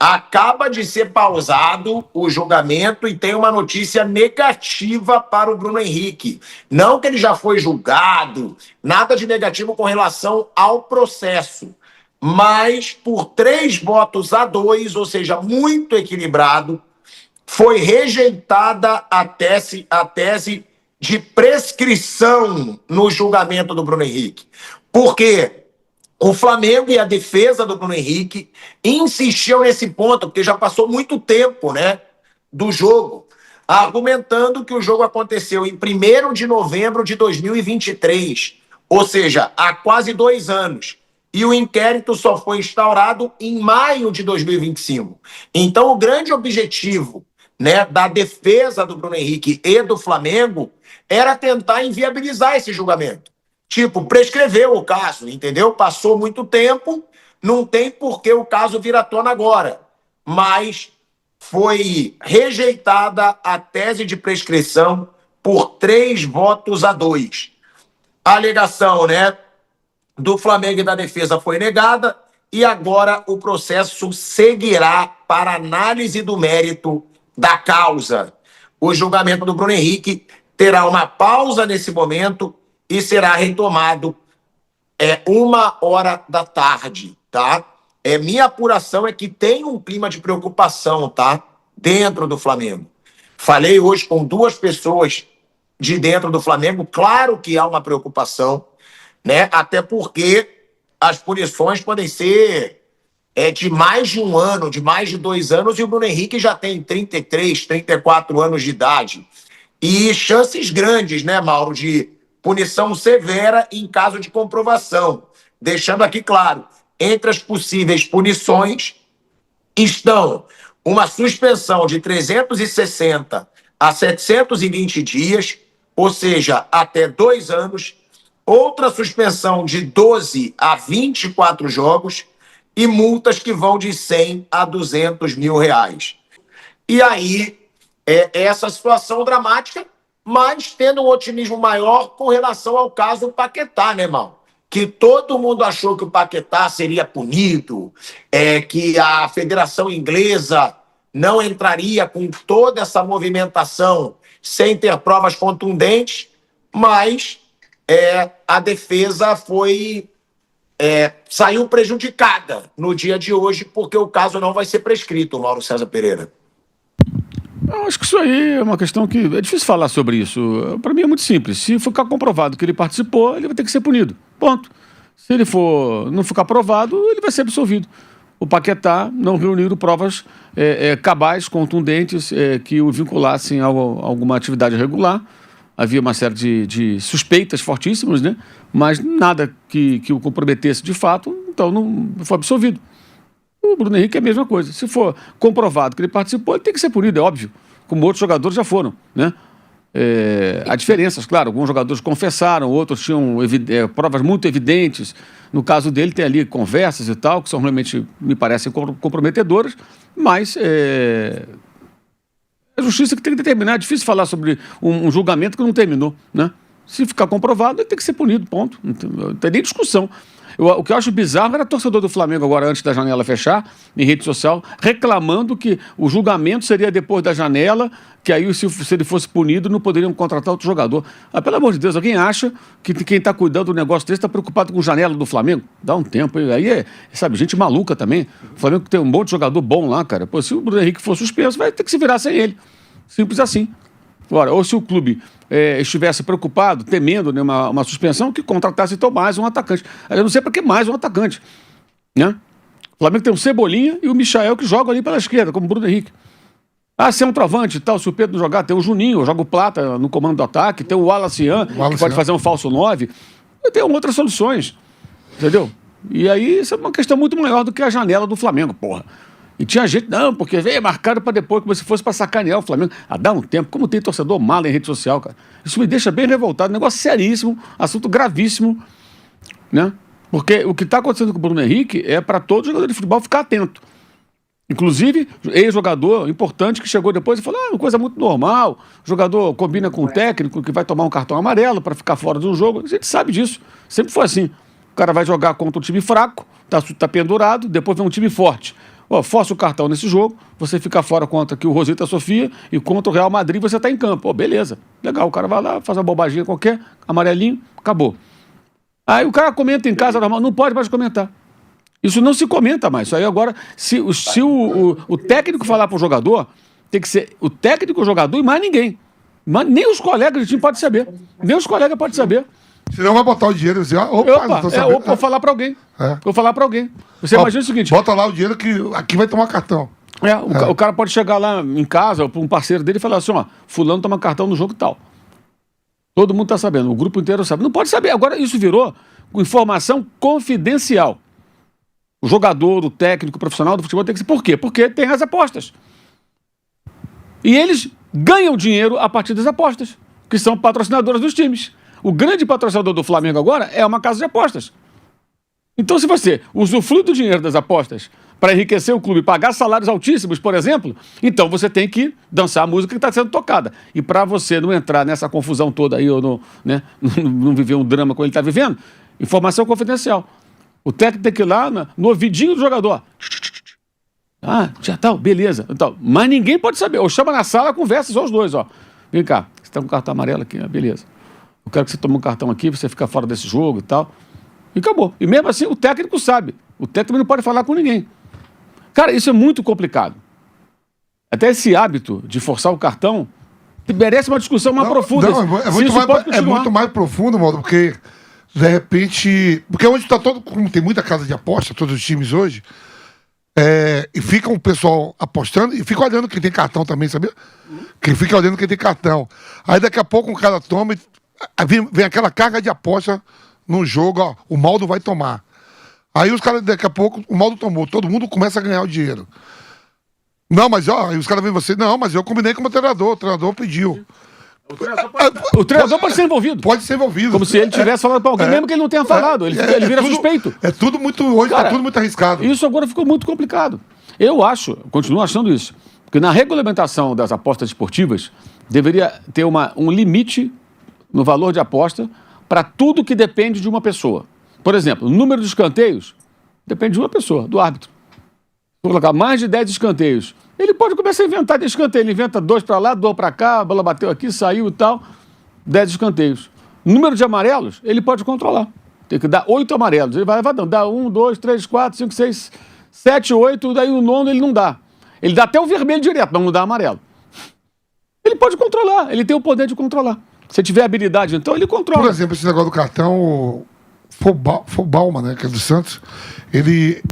Acaba de ser pausado o julgamento e tem uma notícia negativa para o Bruno Henrique. Não que ele já foi julgado, nada de negativo com relação ao processo, mas por 3 votos a 2, ou seja, muito equilibrado, foi rejeitada a tese de prescrição no julgamento do Bruno Henrique. Por quê? O Flamengo e a defesa do Bruno Henrique insistiam nesse ponto, porque já passou muito tempo, né, do jogo, argumentando que o jogo aconteceu em 1º de novembro de 2023, ou seja, há quase 2 anos. E o inquérito só foi instaurado em maio de 2025. Então, o grande objetivo, né, da defesa do Bruno Henrique e do Flamengo era tentar inviabilizar esse julgamento. Tipo, prescreveu o caso, entendeu? Passou muito tempo, não tem por que o caso vir à tona agora. Mas foi rejeitada a tese de prescrição por 3 votos a 2. A alegação, né, do Flamengo e da defesa foi negada e agora o processo seguirá para análise do mérito da causa. O julgamento do Bruno Henrique terá uma pausa nesse momento e será retomado 1 hora da tarde, tá? Minha apuração é que tem um clima de preocupação, tá? Dentro do Flamengo. Falei hoje com 2 pessoas de dentro do Flamengo, claro que há uma preocupação, né? Até porque as punições podem ser de mais de 1 ano, de mais de 2 anos, e o Bruno Henrique já tem 33, 34 anos de idade. E chances grandes, né, Mauro, de punição severa em caso de comprovação. Deixando aqui claro, entre as possíveis punições estão uma suspensão de 360 a 720 dias, ou seja, até 2 anos, outra suspensão de 12 a 24 jogos e multas que vão de 100 a 200 mil reais. E aí, essa situação dramática, mas tendo um otimismo maior com relação ao caso Paquetá, né, irmão? Que todo mundo achou que o Paquetá seria punido, que a Federação Inglesa não entraria com toda essa movimentação sem ter provas contundentes, mas a defesa saiu prejudicada no dia de hoje, porque o caso não vai ser prescrito, Mauro César Pereira. Eu acho que isso aí é uma questão que é difícil falar sobre isso. Para mim é muito simples. Se ficar comprovado que ele participou, ele vai ter que ser punido. Ponto. Se ele não ficar provado, ele vai ser absolvido. O Paquetá não reuniu provas cabais, contundentes, que o vinculassem a alguma atividade irregular. Havia uma série de suspeitas fortíssimas, né? Mas nada que o comprometesse de fato, então não foi absolvido. O Bruno Henrique é a mesma coisa. Se for comprovado que ele participou, ele tem que ser punido, é óbvio. Como outros jogadores já foram, né? Há diferenças, claro. Alguns jogadores confessaram, outros tinham provas muito evidentes. No caso dele, tem ali conversas e tal, que são realmente, me parecem, comprometedoras, mas a justiça que tem que determinar. É difícil falar sobre um julgamento que não terminou, né? Se ficar comprovado, ele tem que ser punido, ponto. Não tem nem discussão. O que eu acho bizarro era torcedor do Flamengo agora, antes da janela fechar, em rede social, reclamando que o julgamento seria depois da janela, que aí se ele fosse punido não poderiam contratar outro jogador. Ah, pelo amor de Deus, alguém acha que quem está cuidando do negócio desse está preocupado com janela do Flamengo? Dá um tempo. Aí sabe, gente maluca também. O Flamengo tem um monte de jogador bom lá, cara. Pô, se o Bruno Henrique for suspenso, vai ter que se virar sem ele. Simples assim. Agora, ou se o clube estivesse preocupado, temendo, né, uma suspensão, que contratasse então mais um atacante. Eu não sei para que mais um atacante, né? O Flamengo tem o Cebolinha e o Michael que jogam ali pela esquerda, como o Bruno Henrique. Se é um travante e tal, se o Pedro não jogar, tem o Juninho, joga o Plata no comando do ataque, tem o Wallace Ian, que pode fazer um falso 9. E tem outras soluções, entendeu? E aí isso é uma questão muito maior do que a janela do Flamengo, porra. E tinha gente, não, porque veio marcado para depois, como se fosse para sacanear o Flamengo. Dá um tempo. Como tem torcedor mala em rede social, cara. Isso me deixa bem revoltado. Negócio seríssimo, assunto gravíssimo, né? Porque o que está acontecendo com o Bruno Henrique é para todo jogador de futebol ficar atento. Inclusive, ex-jogador importante que chegou depois e falou, uma coisa muito normal, o jogador combina com o técnico que vai tomar um cartão amarelo para ficar fora de um jogo. A gente sabe disso. Sempre foi assim. O cara vai jogar contra um time fraco, tá pendurado, depois vem um time forte. Ó, força o cartão nesse jogo, você fica fora contra aqui o Rosita Sofia e contra o Real Madrid você está em campo. Pô, beleza, legal, o cara vai lá, faz uma bobaginha qualquer, amarelinho, acabou. Aí o cara comenta em casa normal, não pode mais comentar. Isso não se comenta mais. Isso aí agora, se o técnico falar para o jogador, tem que ser o técnico, o jogador e mais ninguém. Nem os colegas do time podem saber. Nem os colegas podem saber. Senão vai botar o dinheiro e dizer, ou falar para alguém. Ou falar para alguém. Você imagina o seguinte... Bota lá o dinheiro que aqui vai tomar cartão. O cara pode chegar lá em casa, ou para um parceiro dele e falar assim, ó, fulano toma cartão no jogo tal. Todo mundo está sabendo, o grupo inteiro sabe. Não pode saber. Agora isso virou informação confidencial. O jogador, o técnico, o profissional do futebol tem que ser. Por quê? Porque tem as apostas. E eles ganham dinheiro a partir das apostas, que são patrocinadoras dos times. O grande patrocinador do Flamengo agora é uma casa de apostas. Então, se você usufrui do dinheiro das apostas para enriquecer o clube e pagar salários altíssimos, por exemplo, então você tem que dançar a música que está sendo tocada. E para você não entrar nessa confusão toda aí, ou não viver um drama como ele está vivendo, informação confidencial. O técnico tem que ir lá no ouvidinho do jogador. Ah, já tal, beleza. Então, mas ninguém pode saber. Ou chama na sala, conversa só os dois, ó. Vem cá, você está com um cartão amarelo aqui, beleza. Eu quero que você tome um cartão aqui, você fica fora desse jogo e tal. E acabou. E mesmo assim, o técnico sabe. O técnico não pode falar com ninguém. Cara, isso é muito complicado. Até esse hábito de forçar o cartão merece uma discussão mais profunda. É muito mais profundo, Mauro, porque... De repente... Porque onde está todo... Como tem muita casa de aposta, todos os times hoje, e fica o pessoal apostando e fica olhando quem tem cartão também, sabia? Quem fica olhando quem tem cartão. Aí daqui a pouco um cara toma e vem aquela carga de aposta no jogo, ó, o Maldo vai tomar. Aí os caras, daqui a pouco, o Maldo tomou, todo mundo começa a ganhar o dinheiro. Não, mas ó, aí os caras vêm você, não, mas eu combinei com o treinador pediu. O treinador pode ser envolvido. Pode ser envolvido. Como se ele tivesse falado para alguém, mesmo que ele não tenha falado. Ele vira suspeito. É tudo muito... Hoje está tudo muito arriscado. Isso agora ficou muito complicado. Eu continuo achando isso, porque na regulamentação das apostas esportivas deveria ter um limite no valor de aposta para tudo que depende de uma pessoa. Por exemplo, o número de escanteios depende de uma pessoa, do árbitro. Vou colocar mais de 10 escanteios. Ele pode começar a inventar de escanteio. Ele inventa 2 para lá, 2 para cá, a bola bateu aqui, saiu e tal. 10 escanteios. Número de amarelos, ele pode controlar. Tem que dar 8 amarelos. Ele vai dando. Dá 1, 2, 3, 4, 5, 6, 7, 8. Daí o 9º ele não dá. Ele dá até o vermelho direto, mas não dá amarelo. Ele pode controlar. Ele tem o poder de controlar. Se tiver habilidade, então ele controla. Por exemplo, esse negócio do cartão, o Bauman, né, que é do Santos, ele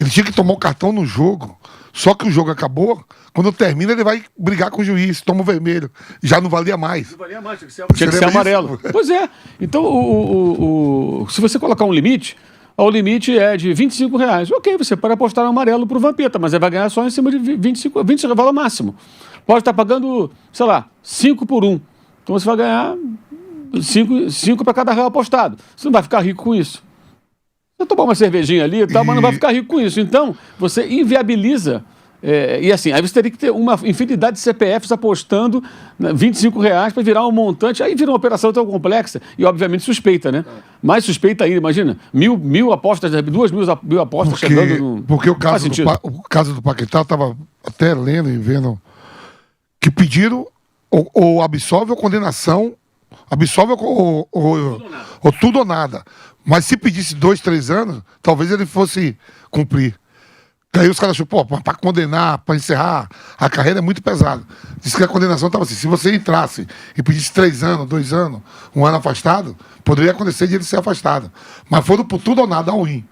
tinha que tomar o cartão no jogo. Só que o jogo acabou, quando termina ele vai brigar com o juiz, toma o vermelho. Já não valia mais. Não valia mais, tinha que ser amarelo. Pois é. Então, se você colocar um limite, o limite é de R$25. Ok, você pode apostar no amarelo pro Vampeta, mas ele vai ganhar só em cima de 25, 20 é o valor máximo. Pode estar pagando, sei lá, 5 por 1. Então você vai ganhar 5 para cada real apostado. Você não vai ficar rico com isso. Você tomar uma cervejinha ali e tal, mas não vai ficar rico com isso. Então, você inviabiliza. E assim, aí você teria que ter uma infinidade de CPFs apostando R$25 para virar um montante. Aí vira uma operação tão complexa e, obviamente, suspeita, né? Mais suspeita ainda, imagina. Mil apostas, 2.000 apostas chegando no... Porque o caso do Paquetá, estava até lendo e vendo que pediram ou absolve ou condenação, absolve ou tudo ou nada. Mas se pedisse 2, 3 anos, talvez ele fosse cumprir. Aí os caras acharam, para condenar, para encerrar a carreira é muito pesado. Diz que a condenação estava assim, se você entrasse e pedisse 3 anos, 2 anos, 1 ano afastado, poderia acontecer de ele ser afastado. Mas foram por tudo ou nada, all-in.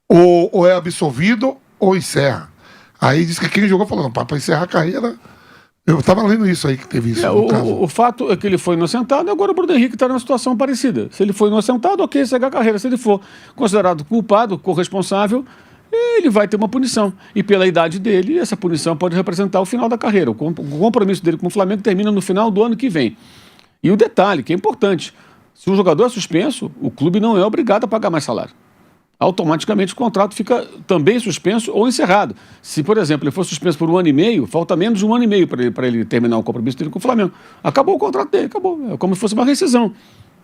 Ou é absolvido ou encerra. Aí diz que quem jogou falou, para encerrar a carreira... Eu estava lendo isso aí, que teve isso. O fato é que ele foi inocentado e agora o Bruno Henrique está numa situação parecida. Se ele foi inocentado, ok, segue a carreira. Se ele for considerado culpado, corresponsável, ele vai ter uma punição. E pela idade dele, essa punição pode representar o final da carreira. O compromisso dele com o Flamengo termina no final do ano que vem. E o detalhe, que é importante, se um jogador é suspenso, o clube não é obrigado a pagar mais salário. Automaticamente o contrato fica também suspenso ou encerrado. Se, por exemplo, ele for suspenso por 1 ano e meio, falta menos de 1 ano e meio para ele terminar o compromisso dele com o Flamengo. Acabou o contrato dele, acabou. É como se fosse uma rescisão.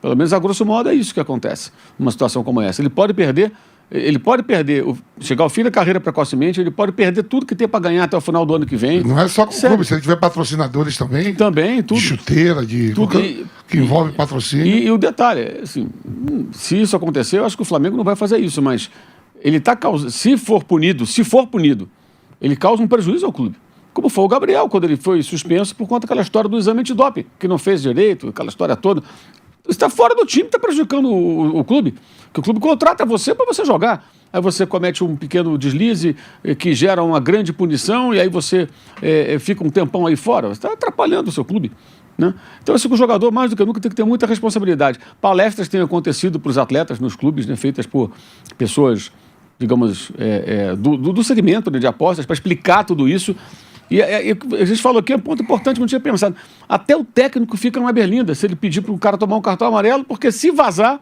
Pelo menos, a grosso modo, é isso que acontece numa situação como essa. Ele pode perder Ele pode perder, chegar ao fim da carreira precocemente, ele pode perder tudo que tem para ganhar até o final do ano que vem. Não é só com o clube, se ele tiver patrocinadores também. Também, tudo. De chuteira, tudo, que envolve patrocínio. E o detalhe, assim, se isso acontecer, eu acho que o Flamengo não vai fazer isso, mas ele está causando, se for punido, ele causa um prejuízo ao clube. Como foi o Gabriel, quando ele foi suspenso por conta daquela história do exame antidoping, que não fez direito, aquela história toda. Você está fora do time, está prejudicando o clube. Porque o clube contrata você para você jogar. Aí você comete um pequeno deslize que gera uma grande punição e aí você fica um tempão aí fora. Você está atrapalhando o seu clube. Né? Então, acho que o jogador, mais do que nunca, tem que ter muita responsabilidade. Palestras têm acontecido para os atletas nos clubes, né, feitas por pessoas, digamos, do segmento, né, de apostas, para explicar tudo isso. E a gente falou aqui, é um ponto importante que eu não tinha pensado. Até o técnico fica numa berlinda se ele pedir para o cara tomar um cartão amarelo, porque se vazar,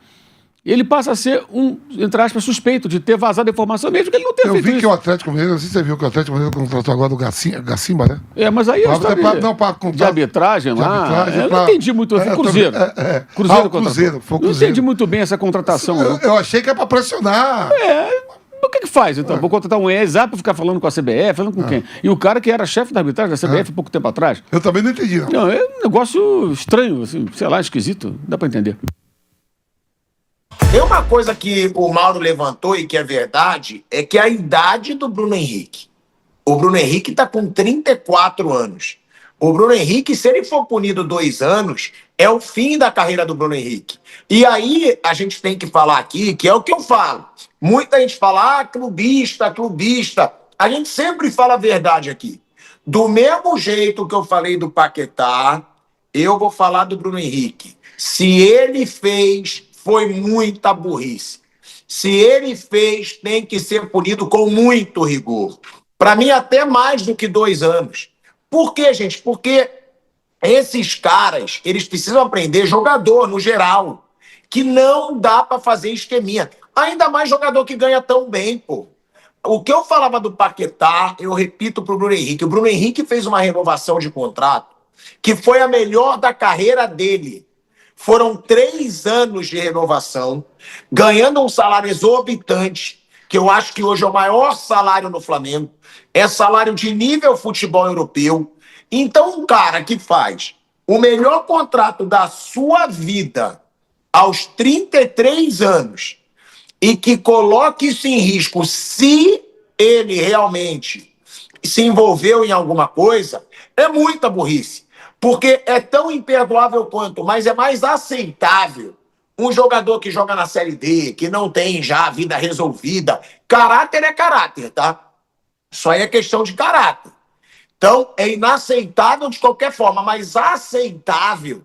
ele passa a ser entre aspas, suspeito de ter vazado a informação, mesmo que ele não tenha feito isso. Eu vi que o Atlético Mineiro, não sei se você viu que o Atlético Mineiro contratou agora do Gacimba, né? Mas aí de arbitragem lá, eu não entendi muito, foi o Cruzeiro. Cruzeiro. Não entendi muito bem essa contratação. Eu achei que é para pressionar. O que faz, então? Vou contratar um ex-árbitro para ficar falando com a CBF, falando com quem? E o cara que era chefe da arbitragem da CBF há pouco tempo atrás. Eu também não entendi, não. Não, é um negócio estranho, assim, sei lá, esquisito. Dá para entender. Tem uma coisa que o Mauro levantou e que é verdade, é que a idade do Bruno Henrique. O Bruno Henrique está com 34 anos. O Bruno Henrique, se ele for punido 2 anos, é o fim da carreira do Bruno Henrique. E aí a gente tem que falar aqui, que é o que eu falo. Muita gente fala, clubista. A gente sempre fala a verdade aqui. Do mesmo jeito que eu falei do Paquetá, eu vou falar do Bruno Henrique. Se ele fez, foi muita burrice. Se ele fez, tem que ser punido com muito rigor. Para mim, até mais do que 2 anos. Por quê, gente? Porque esses caras, eles precisam aprender, jogador no geral, que não dá para fazer esqueminha. Ainda mais jogador que ganha tão bem, pô. O que eu falava do Paquetá, eu repito pro Bruno Henrique. O Bruno Henrique fez uma renovação de contrato que foi a melhor da carreira dele. Foram 3 anos de renovação, ganhando um salário exorbitante, que eu acho que hoje é o maior salário no Flamengo. É salário de nível futebol europeu. Então, um cara que faz o melhor contrato da sua vida aos 33 anos e que coloque isso em risco se ele realmente se envolveu em alguma coisa, é muita burrice. Porque é tão imperdoável quanto, mas é mais aceitável um jogador que joga na Série D, que não tem já a vida resolvida. Caráter é caráter, tá? Isso aí é questão de caráter. Então, é inaceitável de qualquer forma, mas aceitável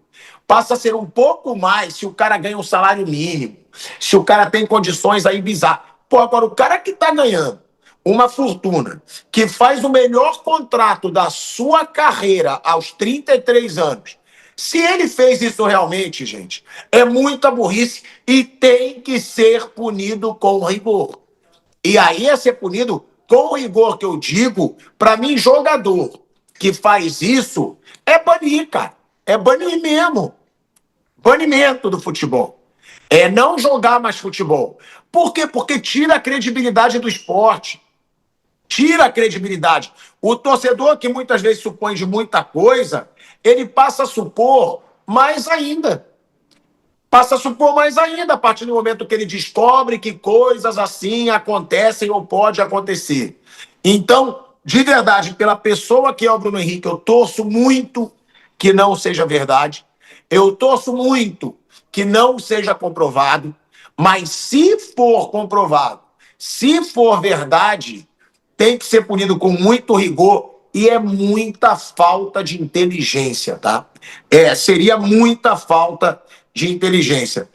passa a ser um pouco mais se o cara ganha um salário mínimo, se o cara tem condições aí bizarras. Pô, agora, o cara que tá ganhando uma fortuna, que faz o melhor contrato da sua carreira aos 33 anos, se ele fez isso realmente, gente, é muita burrice e tem que ser punido com rigor. E aí é ser punido com rigor, que eu digo, para mim, jogador que faz isso, é banir, cara. É banir mesmo. Banimento do futebol. É não jogar mais futebol. Por quê? Porque tira a credibilidade do esporte. Tira a credibilidade. O torcedor, que muitas vezes supõe de muita coisa, ele passa a supor mais ainda. Passa a supor mais ainda a partir do momento que ele descobre que coisas assim acontecem ou pode acontecer. Então, de verdade, pela pessoa que é o Bruno Henrique, eu torço muito que não seja verdade. Eu torço muito que não seja comprovado. Mas se for comprovado, se for verdade, tem que ser punido com muito rigor e é muita falta de inteligência, tá? Seria muita falta de inteligência.